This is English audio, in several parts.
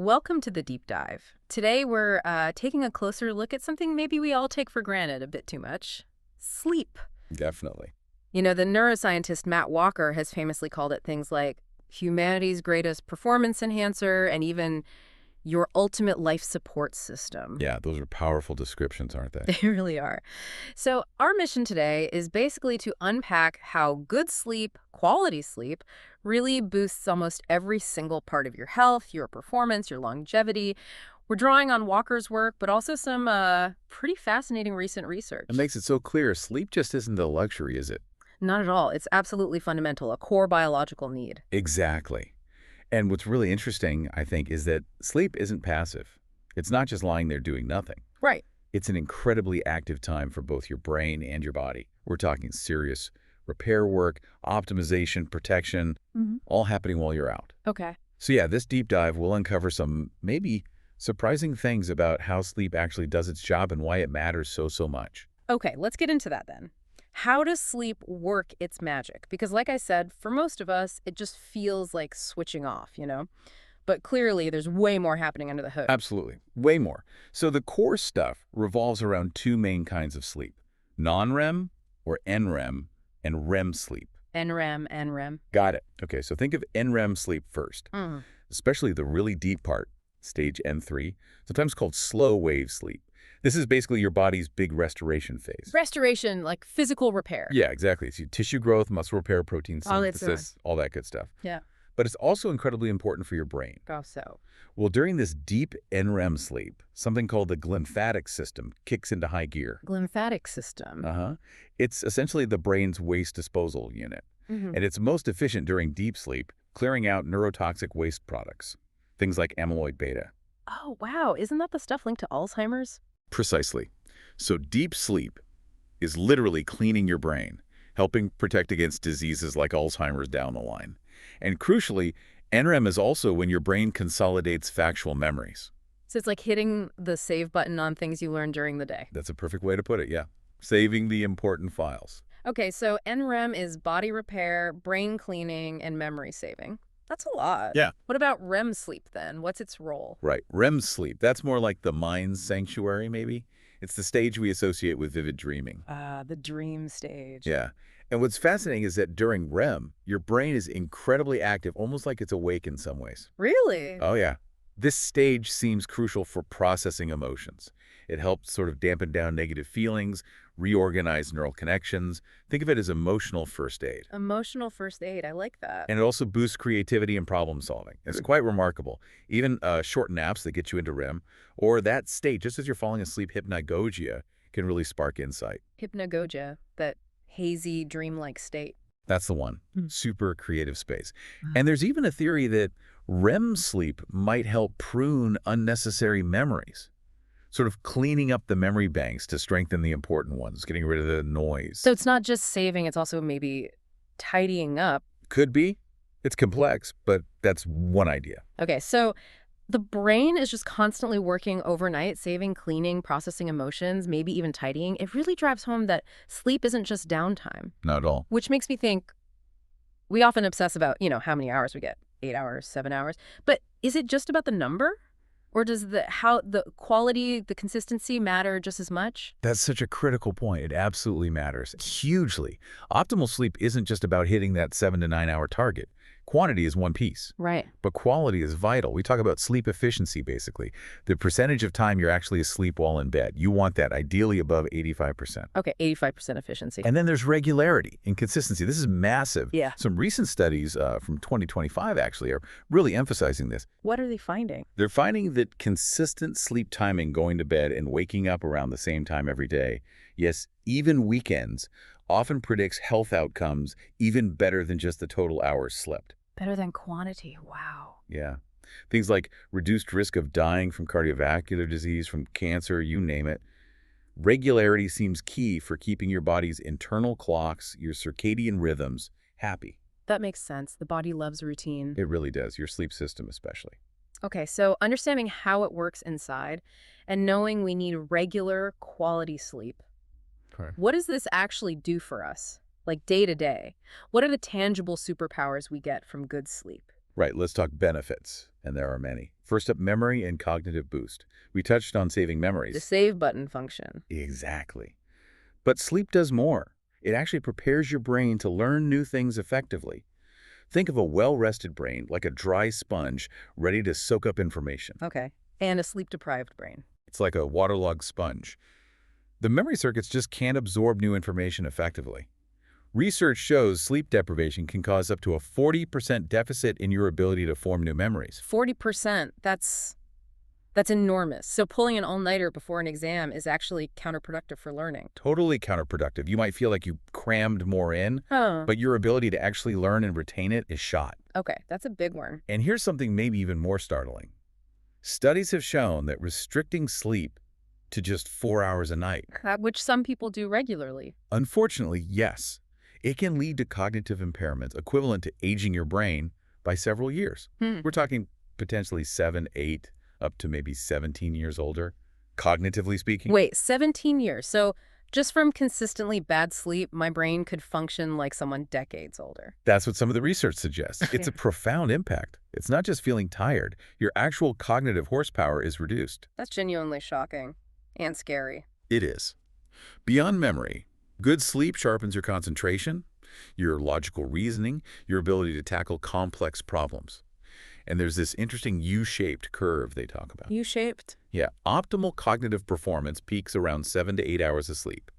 Welcome to the deep dive. Today we're taking a closer look at something maybe we all take for granted a bit too much: sleep. Definitely. You know, the neuroscientist Matt Walker has famously called it things like humanity's greatest performance enhancer and even your ultimate life support system. Yeah, those are powerful descriptions, aren't they? They really are. So our mission today is basically to unpack how good sleep, quality sleep, really boosts almost every single part of your health, your performance, your longevity. We're drawing on Walker's work, but also some pretty fascinating recent research. It makes it so clear sleep just isn't a luxury, is it? Not at all. It's absolutely fundamental, a core biological need. Exactly. And what's really interesting, I think, is that sleep isn't passive. It's not just lying there doing nothing. Right. It's an incredibly active time for both your brain and your body. We're talking serious repair work, optimization, protection, all happening while you're out. Okay. So yeah, this deep dive will uncover some maybe surprising things about how sleep actually does its job and why it matters so much. Okay, let's get into that then. How does sleep work its magic? Because like I said, for most of us, it just feels like switching off, you know? But clearly, there's way more happening under the hood. Absolutely. Way more. So the core stuff revolves around two main kinds of sleep: non-REM or NREM and REM sleep. NREM, NREM. Got it. Okay, so think of NREM sleep first, Mm. especially the really deep part, stage N3, sometimes called slow wave sleep. This is basically your body's big restoration phase. Restoration, like physical repair. Yeah, exactly. It's your tissue growth, muscle repair, protein All it's synthesis, all that good stuff. Yeah. But it's also incredibly important for your brain. How so? Well, during this deep NREM sleep, something called the glymphatic system kicks into high gear. Glymphatic system. Uh-huh. It's essentially the brain's waste disposal unit, Mhm. and it's most efficient during deep sleep, clearing out neurotoxic waste products, things like amyloid beta. Oh, wow. Isn't that the stuff linked to Alzheimer's? Precisely. So deep sleep is literally cleaning your brain, helping protect against diseases like Alzheimer's down the line. And crucially, NREM is also when your brain consolidates factual memories. So it's like hitting the save button on things you learned during the day. That's a perfect way to put it, yeah. Saving the important files. Okay, so NREM is body repair, brain cleaning, and memory saving. That's a lot. Yeah. What about REM sleep then? What's its role? Right. REM sleep, that's more like the mind's sanctuary, maybe. It's the stage we associate with vivid dreaming. The dream stage. Yeah. And what's fascinating is that during REM, your brain is incredibly active, almost like it's awake in some ways. Really? Oh, yeah. This stage seems crucial for processing emotions. It helps sort of dampen down negative feelings, reorganize neural connections. Think of it as emotional first aid. Emotional first aid. I like that. And it also boosts creativity and problem solving. It's quite remarkable. Even short naps that get you into REM, or that state, just as you're falling asleep, hypnagogia, can really spark insight. Hypnagogia, that hazy, dreamlike state. That's the one. Hmm. Super creative space. And there's even a theory that REM sleep might help prune unnecessary memories, sort of cleaning up the memory banks to strengthen the important ones, getting rid of the noise. So it's not just saving, it's also maybe tidying up. Could be. It's complex, but that's one idea. Okay, so the brain is just constantly working overnight, saving, cleaning, processing emotions, maybe even tidying. It really drives home that sleep isn't just downtime, Not at all. which makes me think we often obsess about, how many hours we get, 8 hours, 7 hours. But is it just about the number? Or does the quality, the consistency matter just as much? That's such a critical point. It absolutely matters. Hugely. Optimal sleep isn't just about hitting that 7 to 9 hour target. Quantity is one piece, Right. but quality is vital. We talk about sleep efficiency, basically. The percentage of time you're actually asleep while in bed. You want that ideally above 85%. Okay, 85% efficiency. And then there's regularity and consistency. This is massive. Yeah. Some recent studies from 2025 actually are really emphasizing this. What are they finding? They're finding that consistent sleep timing, going to bed and waking up around the same time every day, yes, even weekends, often predicts health outcomes even better than just the total hours slept. Better than quantity. Wow. Yeah. Things like reduced risk of dying from cardiovascular disease, from cancer, you name it. Regularity seems key for keeping your body's internal clocks, your circadian rhythms, happy. That makes sense. The body loves routine. It really does, your sleep system especially. Okay, so understanding how it works inside and knowing we need regular quality sleep. Correct. What does this actually do for us? Like day to day? What are the tangible superpowers we get from good sleep? Right, let's talk benefits, and there are many. First up, memory and cognitive boost. We touched on saving The memories. save button function. Exactly. But sleep does more. It actually prepares your brain to learn new things effectively. Think of a well-rested brain like a dry sponge ready to soak up information. Okay. And a sleep-deprived brain. It's like a waterlogged sponge. The memory circuits just can't absorb new information effectively. Research shows sleep deprivation can cause up to a 40% deficit in your ability to form new memories. 40%, that's enormous. So pulling an all-nighter before an exam is actually counterproductive for learning. Totally counterproductive. You might feel like you crammed more in, Huh. but your ability to actually learn and retain it is shot. Okay, that's a big one. And here's something maybe even more startling. Studies have shown that restricting sleep to just 4 hours a night, Which some people do regularly. unfortunately, yes, it can lead to cognitive impairments equivalent to aging your brain by several years. Hmm. We're talking potentially 7, 8, up to maybe 17 years older, cognitively speaking. Wait, 17 years. So just from consistently bad sleep, my brain could function like someone decades older. That's what some of the research suggests. It's Yeah. a profound impact. It's not just feeling tired. Your actual cognitive horsepower is reduced. That's genuinely shocking and scary. It is. Beyond memory, good sleep sharpens your concentration, your logical reasoning, your ability to tackle complex problems. And there's this interesting U-shaped curve they talk about. U-shaped? Yeah, optimal cognitive performance peaks around 7 to 8 hours of sleep.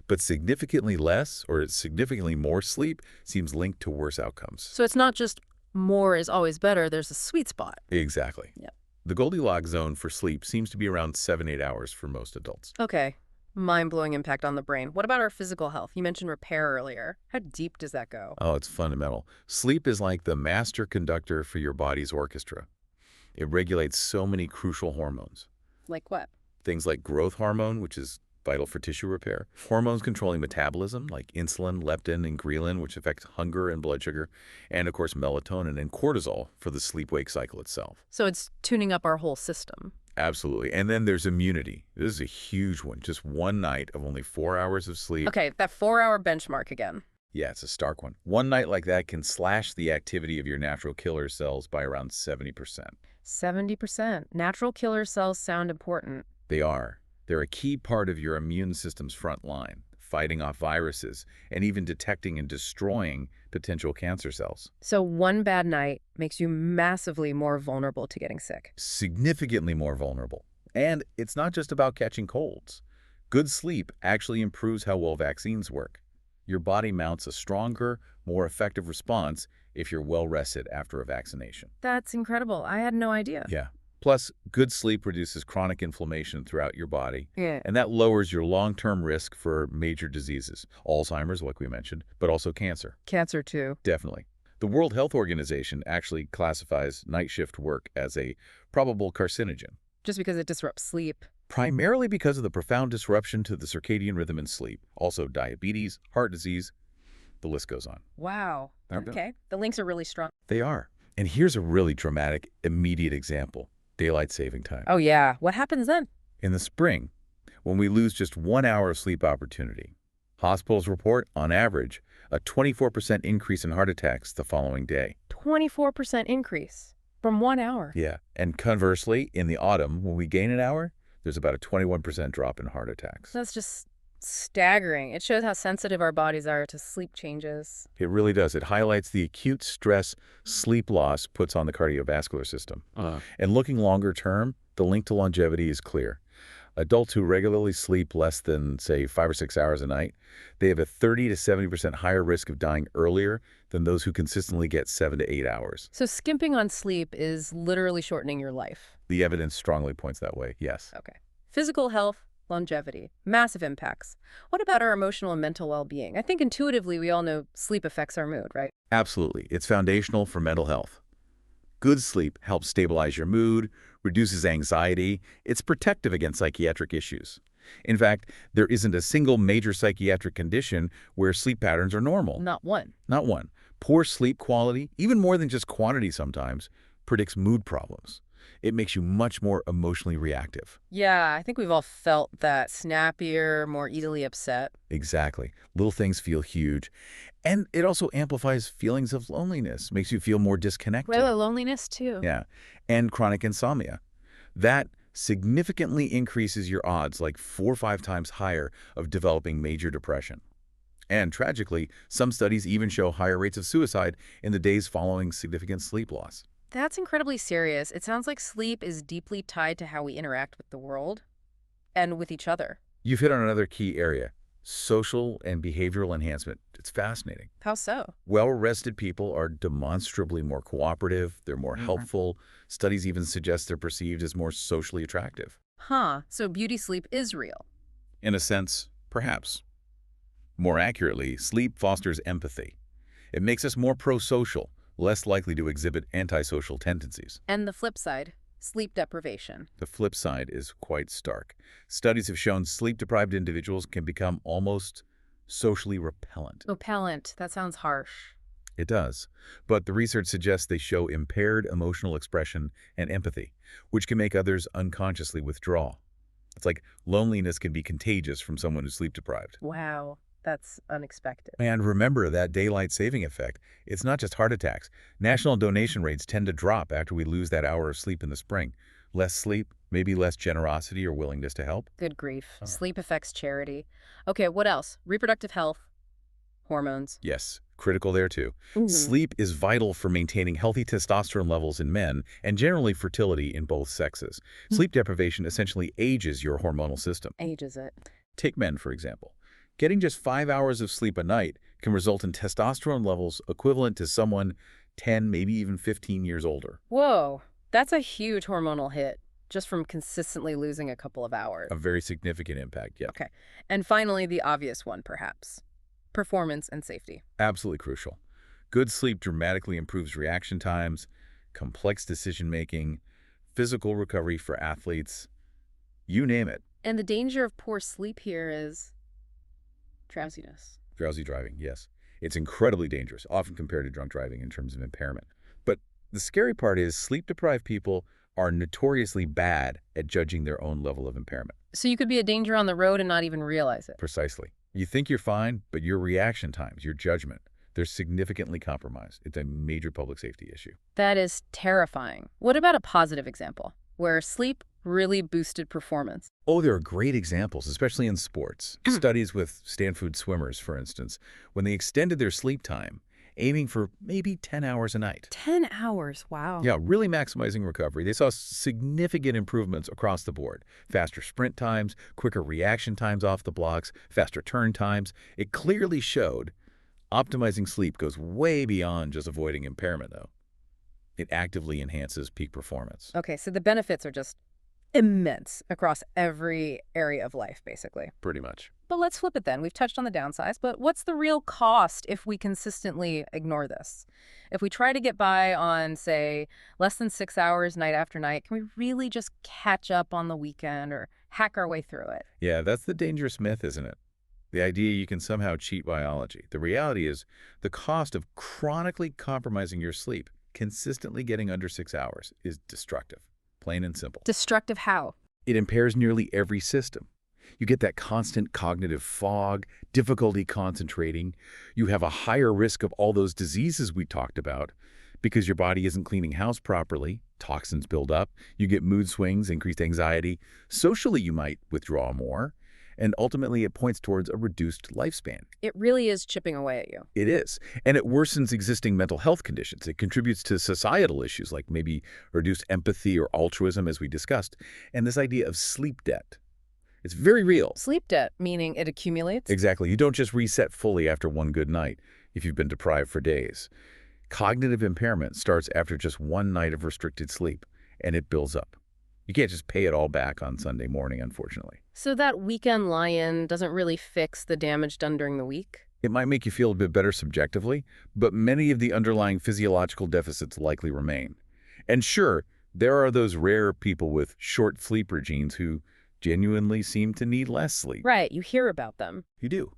But significantly less or significantly more sleep seems linked to worse outcomes. So it's not just more is always better, there's a sweet spot. Exactly. Yep. The Goldilocks zone for sleep seems to be around 7, 8 hours for most adults. Okay. Mind-blowing impact on the brain. What about our physical health? You mentioned repair earlier. How deep does that go? Oh, it's fundamental. Sleep is like the master conductor for your body's orchestra. It regulates so many crucial hormones. Like what? Things like growth hormone, which is vital for tissue repair, hormones controlling metabolism, like insulin, leptin, and ghrelin, which affect hunger and blood sugar, and of course melatonin and cortisol for the sleep-wake cycle itself. So it's tuning up our whole system. Absolutely. And then there's immunity. This is a huge one. Just one night of only 4 hours of sleep. Okay, that 4-hour benchmark again. Yeah, it's a stark one. One night like that can slash the activity of your natural killer cells by around 70%. 70%. Natural killer cells sound important. They are. They're a key part of your immune system's front line, fighting off viruses and even detecting and destroying potential cancer cells. So one bad night makes you massively more vulnerable to getting sick. Significantly more vulnerable. And it's not just about catching colds. Good sleep actually improves how well vaccines work. Your body mounts a stronger, more effective response if you're well rested after a vaccination. That's incredible. I had no idea. Yeah. Plus, good sleep reduces chronic inflammation throughout your body, Yeah. and that lowers your long-term risk for major diseases, Alzheimer's, like we mentioned, but also cancer. Cancer too. Definitely. The World Health Organization actually classifies night shift work as a probable carcinogen, Just because it disrupts sleep. primarily because of the profound disruption to the circadian rhythm in sleep, also diabetes, heart disease, the list goes on. Wow. Okay. The links are really strong. They are. And here's a really dramatic, immediate example. Daylight saving time. Oh, yeah. What happens then? In the spring, when we lose just 1 hour of sleep opportunity, hospitals report, on average, a 24% increase in heart attacks the following day. 24% increase from 1 hour. Yeah. And conversely, in the autumn, when we gain an hour, there's about a 21% drop in heart attacks. That's just staggering. It shows how sensitive our bodies are to sleep changes. It really does. It highlights the acute stress sleep loss puts on the cardiovascular system. And looking longer term, the link to longevity is clear. Adults who regularly sleep less than, say, 5 or 6 hours a night, they have a 30 to 70% higher risk of dying earlier than those who consistently get 7 to 8 hours. So skimping on sleep is literally shortening your life. The evidence strongly points that way, yes. Okay. Physical health, longevity, massive impacts. What about our emotional and mental well-being? I think intuitively we all know sleep affects our mood, right? Absolutely. It's foundational for mental health. Good sleep helps stabilize your mood, reduces anxiety. It's protective against psychiatric issues. In fact, there isn't a single major psychiatric condition where sleep patterns are normal. Not one. Not one. Poor sleep quality, even more than just quantity sometimes, predicts mood problems. It makes you much more emotionally reactive. Yeah, I think we've all felt that snappier, more easily upset. Exactly. Little things feel huge. And it also amplifies feelings of loneliness, makes you feel more disconnected. Well, loneliness too. Yeah. And chronic insomnia. That significantly increases your odds, like 4 or 5 times higher, of developing major depression. And tragically, some studies even show higher rates of suicide in the days following significant sleep loss. That's incredibly serious. It sounds like sleep is deeply tied to how we interact with the world and with each other. You've hit on another key area, social and behavioral enhancement. It's fascinating. How so? Well-rested people are demonstrably more cooperative, they're more Mhm. helpful. Studies even suggest they're perceived as more socially attractive. Huh, so beauty sleep is real. In a sense, perhaps. More accurately, sleep fosters empathy. It makes us more pro-social, less likely to exhibit antisocial tendencies. And the flip side, sleep deprivation. The flip side is quite stark. Studies have shown sleep-deprived individuals can become almost socially repellent. Repellent, that sounds harsh. It does. But the research suggests they show impaired emotional expression and empathy, which can make others unconsciously withdraw. It's like loneliness can be contagious from someone who's sleep-deprived. Wow, that's unexpected. And remember that daylight saving effect. It's not just heart attacks. National donation rates tend to drop after we lose that hour of sleep in the spring. Less sleep, maybe less generosity or willingness to help. Good grief. Oh. Sleep affects charity. Okay, what else? Reproductive health, hormones. Yes, critical there too. Mhm. Sleep is vital for maintaining healthy testosterone levels in men and generally fertility in both sexes. Sleep deprivation essentially ages your hormonal system. Ages it. Take men, for example. Getting just 5 hours of sleep a night can result in testosterone levels equivalent to someone 10, maybe even 15 years older. Whoa, that's a huge hormonal hit just from consistently losing a couple of hours. A very significant impact, yeah. Okay. And finally, the obvious one, perhaps. Performance and safety. Absolutely crucial. Good sleep dramatically improves reaction times, complex decision-making, physical recovery for athletes, you name it. And the danger of poor sleep here is drowsiness. Drowsy driving, yes. It's incredibly dangerous, often compared to drunk driving in terms of impairment. But the scary part is sleep-deprived people are notoriously bad at judging their own level of impairment. So you could be a danger on the road and not even realize it. Precisely. You think you're fine, but your reaction times, your judgment, they're significantly compromised. It's a major public safety issue. That is terrifying. What about a positive example where sleep really boosted performance? Oh, there are great examples, especially in sports. Studies with Stanford swimmers, for instance, when they extended their sleep time, aiming for maybe 10 hours a night. 10 hours, wow. Yeah, really maximizing recovery. They saw significant improvements across the board. Faster sprint times, quicker reaction times off the blocks, faster turn times. It clearly showed optimizing sleep goes way beyond just avoiding impairment, though. It actively enhances peak performance. Okay, so the benefits are just immense across every area of life, basically. Pretty much. But let's flip it then. We've touched on the downsides, but what's the real cost if we consistently ignore this? If we try to get by on, say, less than 6 hours night after night, can we really just catch up on the weekend or hack our way through it? Yeah, that's the dangerous myth, isn't it? The idea you can somehow cheat biology. The reality is the cost of chronically compromising your sleep, consistently getting under 6 hours, is destructive. Plain and simple. Destructive how? It impairs nearly every system. You get that constant cognitive fog, difficulty concentrating. You have a higher risk of all those diseases we talked about because your body isn't cleaning house properly. Toxins build up. You get mood swings, increased anxiety. Socially, you might withdraw more. And ultimately, it points towards a reduced lifespan. It really is chipping away at you. It is. And it worsens existing mental health conditions. It contributes to societal issues like maybe reduced empathy or altruism, as we discussed. And this idea of sleep debt. It's very real. Sleep debt, meaning it accumulates? Exactly. You don't just reset fully after one good night if you've been deprived for days. Cognitive impairment starts after just one night of restricted sleep, and it builds up. You can't just pay it all back on Sunday morning, unfortunately. So that weekend lie-in doesn't really fix the damage done during the week? It might make you feel a bit better subjectively, but many of the underlying physiological deficits likely remain. And sure, there are those rare people with short sleep regimes who genuinely seem to need less sleep. Right, you hear about them. You do.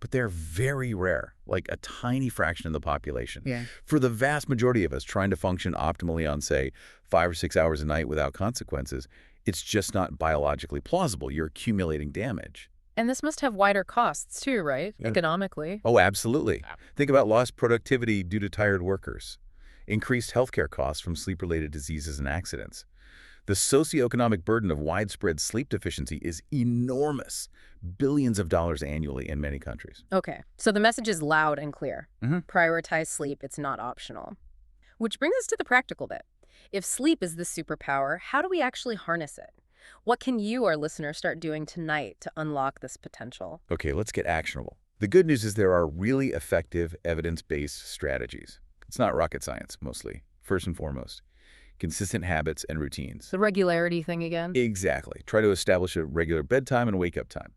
but they're very rare, like a tiny fraction of the population. Yeah. For the vast majority of us trying to function optimally on, say, 5 or 6 hours a night without consequences, it's just not biologically plausible. You're accumulating damage. And this must have wider costs too, right? Yeah. Economically. Oh, absolutely. Think about lost productivity due to tired workers, increased healthcare costs from sleep-related diseases and accidents. The socioeconomic burden of widespread sleep deficiency is enormous, billions of dollars annually in many countries. Okay, so the message is loud and clear. Mhm. Prioritize sleep, it's not optional. Which brings us to the practical bit. If sleep is the superpower, how do we actually harness it? What can you, our listener, start doing tonight to unlock this potential? Okay, let's get actionable. The good news is there are really effective evidence-based strategies. It's not rocket science, mostly. First and foremost, consistent habits and routines. The regularity thing again? Exactly. Try to establish a regular bedtime and wake-up time,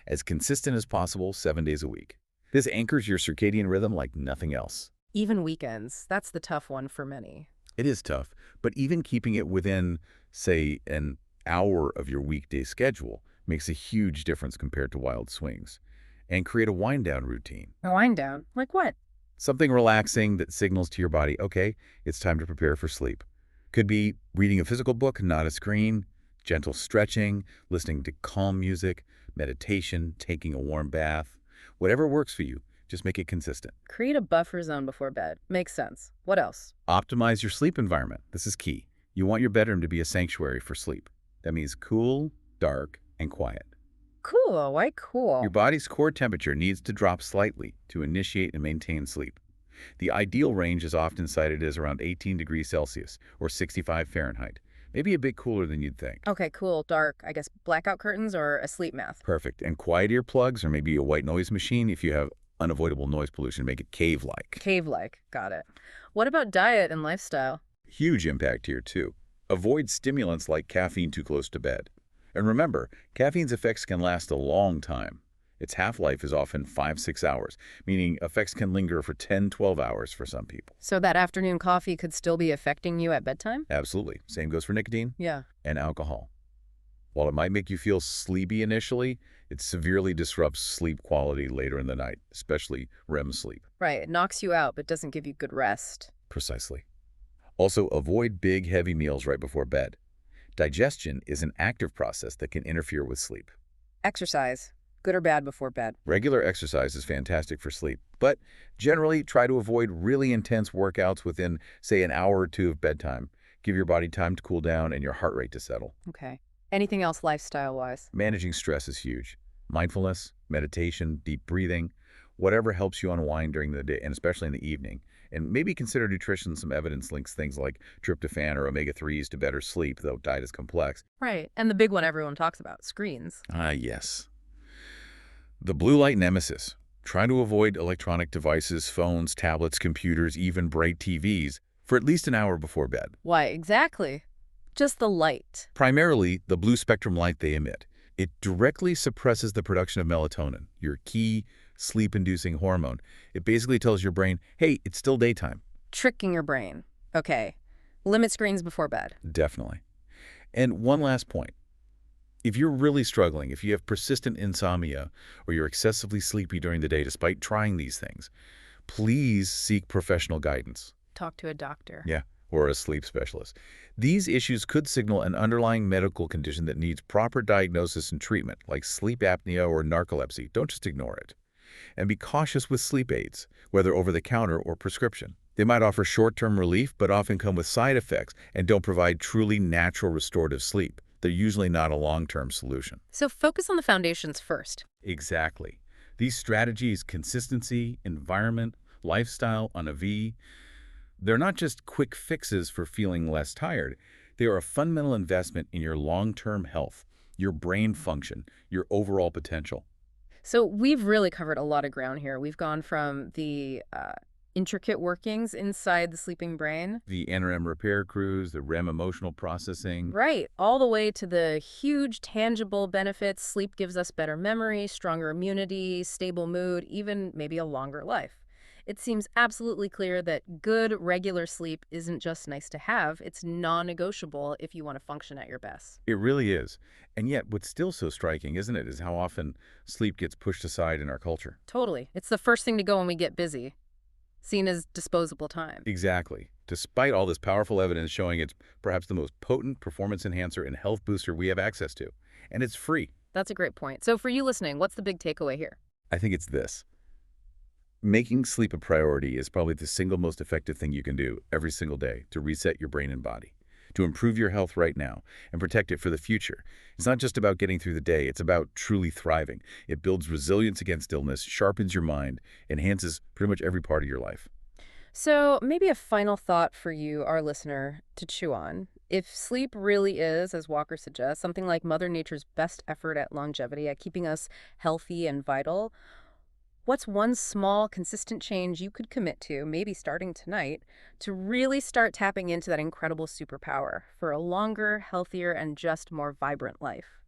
as consistent as possible 7 days a week. This anchors your circadian rhythm like nothing else. Even weekends, that's the tough one for many. It is tough, but even keeping it within, say, an hour of your weekday schedule makes a huge difference compared to wild swings. And create a wind-down routine. A wind down? Like what? Something relaxing that signals to your body, okay, it's time to prepare for sleep. Could be reading a physical book, not a screen, gentle stretching, listening to calm music, meditation, taking a warm bath. Whatever works for you, just make it consistent. Create a buffer zone before bed. Makes sense. What else? Optimize your sleep environment. This is key. You want your bedroom to be a sanctuary for sleep. That means cool, dark, and quiet. Cool. Why cool? Your body's core temperature needs to drop slightly to initiate and maintain sleep. The ideal range is often cited as around 18 degrees Celsius or 65 Fahrenheit, maybe a bit cooler than you'd think. Okay, cool. Dark. I guess blackout curtains or a sleep mask. Perfect. And quiet earplugs or maybe a white noise machine if you have unavoidable noise pollution, make it cave-like. Cave-like. Got it. What about diet and lifestyle? Huge impact here, too. Avoid stimulants like caffeine too close to bed. And remember, caffeine's effects can last a long time. Its half-life is often 5-6 hours, meaning effects can linger for 10-12 hours for some people. So that afternoon coffee could still be affecting you at bedtime? Absolutely. Same goes for nicotine Yeah. and alcohol. While it might make you feel sleepy initially, it severely disrupts sleep quality later in the night, especially REM sleep. Right. It knocks you out but doesn't give you good rest. Precisely. Also, avoid big, heavy meals right before bed. Digestion is an active process that can interfere with sleep. Exercise. Good or bad before bed? Regular exercise is fantastic for sleep, but generally try to avoid really intense workouts within, say, an hour or two of bedtime. Give your body time to cool down and your heart rate to settle. Okay. Anything else lifestyle-wise? Managing stress is huge. Mindfulness, meditation, deep breathing, whatever helps you unwind during the day, and especially in the evening. And maybe consider nutrition. Some evidence links things like tryptophan or omega-3s to better sleep, though diet is complex. Right. And the big one everyone talks about, screens. Ah, yes. The blue light nemesis. Try to avoid electronic devices, phones, tablets, computers, even bright TVs for at least an hour before bed. Why exactly? Just the light. Primarily, the blue spectrum light they emit. It directly suppresses the production of melatonin, your key sleep-inducing hormone. It basically tells your brain, hey, it's still daytime. Tricking your brain. Okay. Limit screens before bed. Definitely. And one last point. If you're really struggling, if you have persistent insomnia, or you're excessively sleepy during the day despite trying these things, please seek professional guidance. Talk to a doctor. Yeah, or a sleep specialist. These issues could signal an underlying medical condition that needs proper diagnosis and treatment, like sleep apnea or narcolepsy. Don't just ignore it. And be cautious with sleep aids, whether over-the-counter or prescription. They might offer short-term relief, but often come with side effects and don't provide truly natural restorative sleep. They're usually not a long-term solution. So focus on the foundations first. Exactly. These strategies, consistency, environment, lifestyle on a V, they're not just quick fixes for feeling less tired. They are a fundamental investment in your long-term health, your brain function, your overall potential. So we've really covered a lot of ground here. We've gone from the intricate workings inside the sleeping brain. The NREM repair crews, the REM emotional processing. Right, all the way to the huge tangible benefits. Sleep gives us better memory, stronger immunity, stable mood, even maybe a longer life. It seems absolutely clear that good, regular sleep isn't just nice to have, it's non-negotiable if you want to function at your best. It really is. And yet, what's still so striking, isn't it, is how often sleep gets pushed aside in our culture. Totally. It's the first thing to go when we get busy, seen as disposable time. Exactly. Despite all this powerful evidence showing it's perhaps the most potent performance enhancer and health booster we have access to. And it's free. That's a great point. So for you listening, what's the big takeaway here? I think it's this. Making sleep a priority is probably the single most effective thing you can do every single day to reset your brain and body, to improve your health right now and protect it for the future. It's not just about getting through the day, it's about truly thriving. It builds resilience against illness, sharpens your mind, enhances pretty much every part of your life. So maybe a final thought for you, our listener, to chew on. If sleep really is, as Walker suggests, something like Mother Nature's best effort at longevity, at keeping us healthy and vital, what's one small, consistent change you could commit to, maybe starting tonight, to really start tapping into that incredible superpower for a longer, healthier, and just more vibrant life?